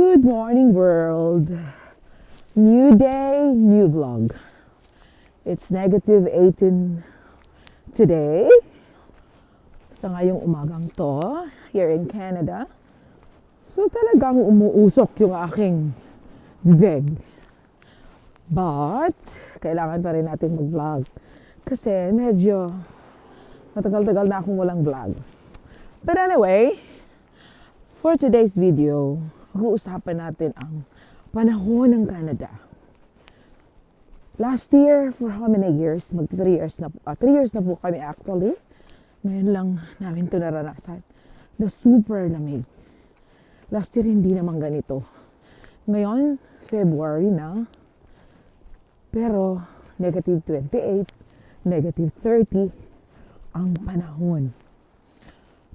Good morning, world. New day, new vlog. It's negative 18 today. Sa ngayong umagang to, here in Canada. So talagang umuusok yung aking bibig. But, kailangan pa rin natin mag-vlog. Kasi medyo matagal-tagal na akong walang vlog. But anyway, for today's video, pag-uusapan natin ang panahon ng Canada. Last year, for how many years? 3 years na, 3 years na po kami actually. Ngayon lang namin ito naranasan na super lamig. Last year hindi naman ganito. Ngayon, February na. Pero, negative 28, negative 30 ang panahon.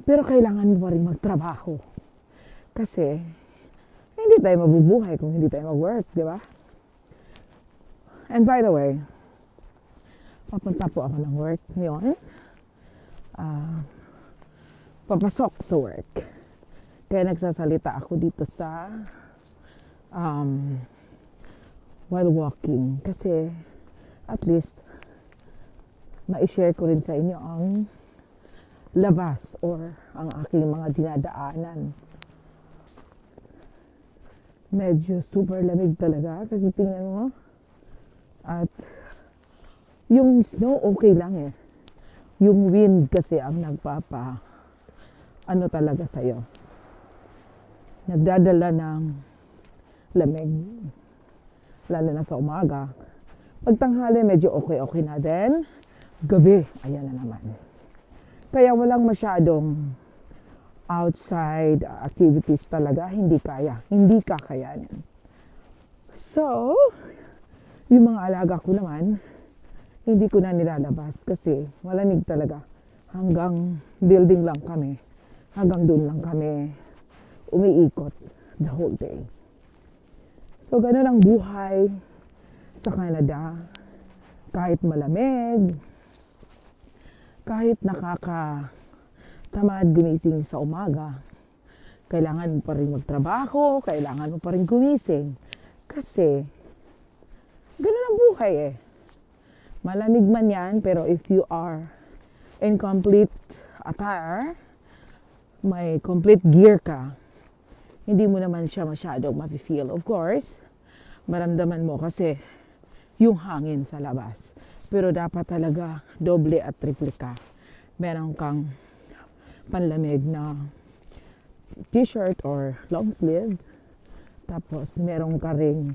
Pero kailangan mo pa rin magtrabaho. Kasi, hindi tayo mabubuhay kung hindi tayo mag-work, di ba? And by the way, papunta po ako ng work ngayon. Papasok sa work. Kaya nagsasalita ako dito sa while walking. Kasi, at least, ma-share ko rin sa inyo ang labas or ang aking mga dinadaanan. Medyo super lamig talaga kasi tingnan mo. At yung snow okay lang eh. Yung wind kasi ang ano talaga sa'yo. Nagdadala ng lamig. Lalo na sa umaga. Pag tanghali medyo okay na din. Gabi, ayan na naman. Kaya walang masyadong outside activities talaga, hindi kakayanin. So, yung mga alaga ko naman, hindi ko na nilalabas kasi malamig talaga. Hanggang building lang kami, hanggang doon lang kami umiikot the whole day. So, ganun ang buhay sa Canada. Kahit malamig, kahit tamad gumising sa umaga, kailangan mo pa rin magtrabaho, kailangan mo pa rin gumising. Kasi, ganun ang buhay eh. Malamig man yan, pero if you are in complete attire, may complete gear ka, hindi mo naman siya masyadong mafe-feel. Of course, maramdaman mo kasi yung hangin sa labas. Pero dapat talaga doble at triple ka. Meron kang panlamig na t-shirt or long sleeve. Tapos meron ka ring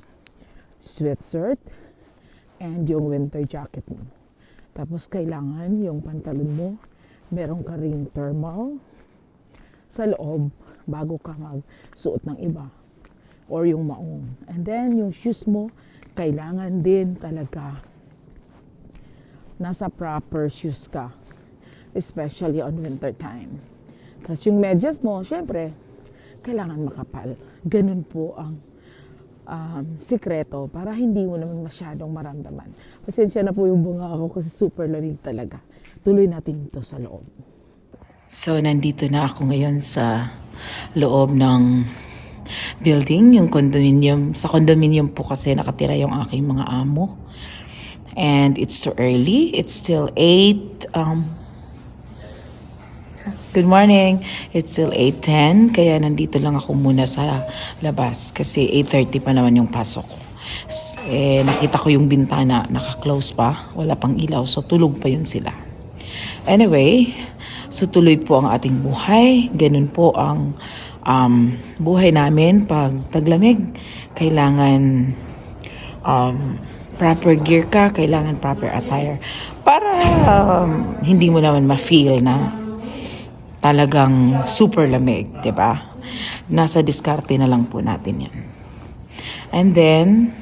sweatshirt and yung winter jacket mo. Tapos kailangan yung pantalon mo, meron ka ring thermal sa loob bago ka magsuot ng iba or yung maong. And then yung shoes mo, kailangan din talaga nasa proper shoes ka. Especially on winter time. Tapos yung medyas mo, syempre, kailangan makapal. Ganun po ang sikreto para hindi mo naman masyadong maramdaman. Pasensya na po yung bunga ako kasi super lamig talaga. Tuloy natin ito sa loob. So, nandito na ako ngayon sa loob ng building, yung condominium. Sa condominium po kasi nakatira yung aking mga amo. And it's too early. It's still 8. Good morning. It's still 8:10. Kaya nandito lang ako muna sa labas. Kasi 8:30 pa naman yung pasok ko. Nakita ko yung bintana. Naka-close pa. Wala pang ilaw. So, tulog pa yun sila. Anyway, so tuloy po ang ating buhay. Ganun po ang buhay namin pag taglamig. Kailangan proper gear ka. Kailangan proper attire. Para hindi mo naman ma-feel na talagang super lamig, 'di ba? Nasa diskarte na lang po natin 'yan. And then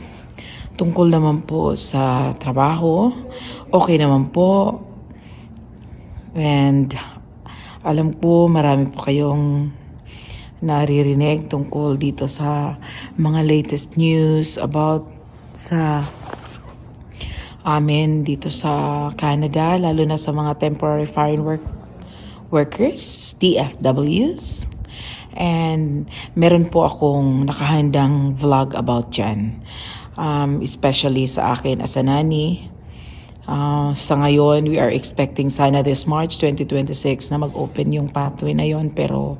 tungkol naman po sa trabaho, okay naman po. And alam ko marami po kayong naririnig tungkol dito sa mga latest news about sa amin dito sa Canada, lalo na sa mga temporary foreign workers, TFWs. And meron po akong nakahandang vlog about dyan. Especially sa akin as a nanny. Sa ngayon, we are expecting sana this March 2026 na mag-open yung pathway na yon, pero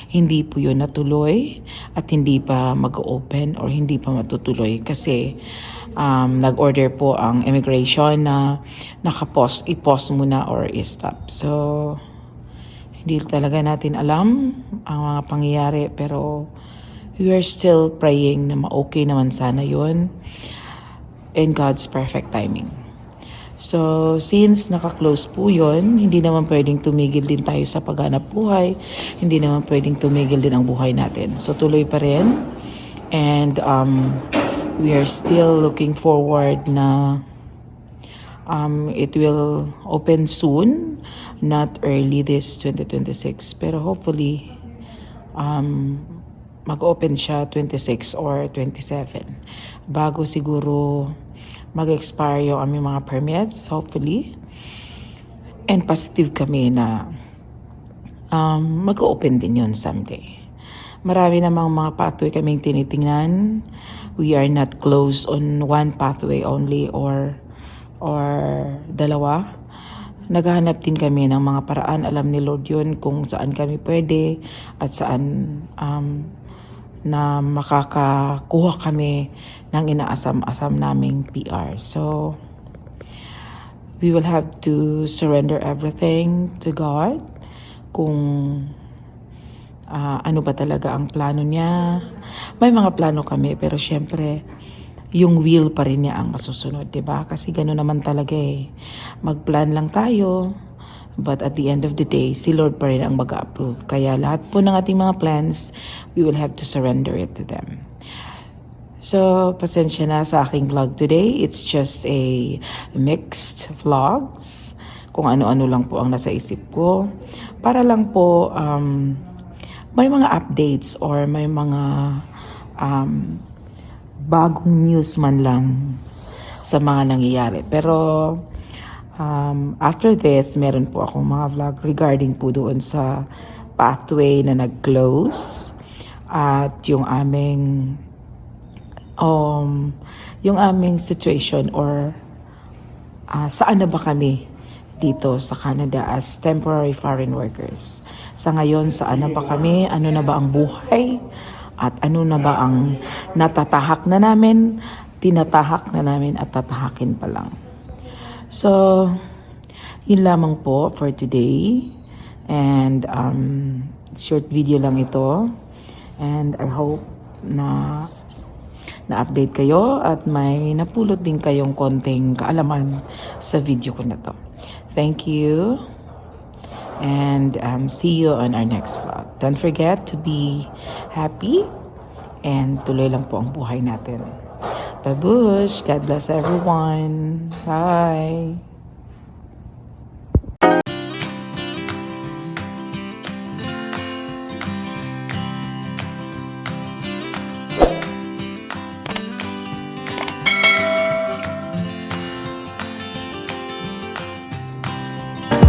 hindi po yun natuloy at hindi pa mag-open or hindi pa matutuloy kasi nag-order po ang immigration na i-pause muna or i-stop. So, hindi talaga natin alam ang mga pangyayari, pero we are still praying na ma-okay naman sana yun in God's perfect timing. So, since naka-close po yun, hindi naman pwedeng tumigil din tayo sa paghanap buhay. Hindi naman pwedeng tumigil din ang buhay natin. So, tuloy pa rin. And we are still looking forward na it will open soon, not early this 2026. Pero hopefully, mag-open siya 26 or 27. Bago siguro mag-expire yung aming mga permits, hopefully. And positive kami na mag-open din yun someday. Marami namang mga pathway kaming tinitingnan. We are not closed on one pathway only or dalawa. Naghahanap din kami ng mga paraan. Alam ni Lord yun kung saan kami pwede at saan na makakakuha kami ng inaasam-asam naming PR. So, we will have to surrender everything to God kung ano ba talaga ang plano niya. May mga plano kami, pero syempre, yung will pa rin niya ang masusunod, diba? Kasi gano'n naman talaga eh. Mag-plan lang tayo, but at the end of the day, si Lord pa rin ang mag-approve. Kaya lahat po ng ating mga plans, we will have to surrender it to them. So, pasensya na sa aking vlog today. It's just a mixed vlogs. Kung ano-ano lang po ang nasa isip ko. Para lang po may mga updates or may mga bagong news man lang sa mga nangyayari. Pero after this, meron po akong mga vlog regarding po doon sa pathway na nag-close at yung aming situation or saan na ba kami dito sa Canada as temporary foreign workers. Sa ngayon, saan na ba kami? Ano na ba ang buhay? At ano na ba ang natatahak na namin? Tinatahak na namin at tatahakin pa lang. So, yun lamang po for today. And short video lang ito. And I hope na na-update kayo at may napulot din kayong konting kaalaman sa video ko na to. Thank you. And see you on our next vlog. Don't forget to be happy and tuloy lang po ang buhay natin. Babush! God bless everyone. Bye!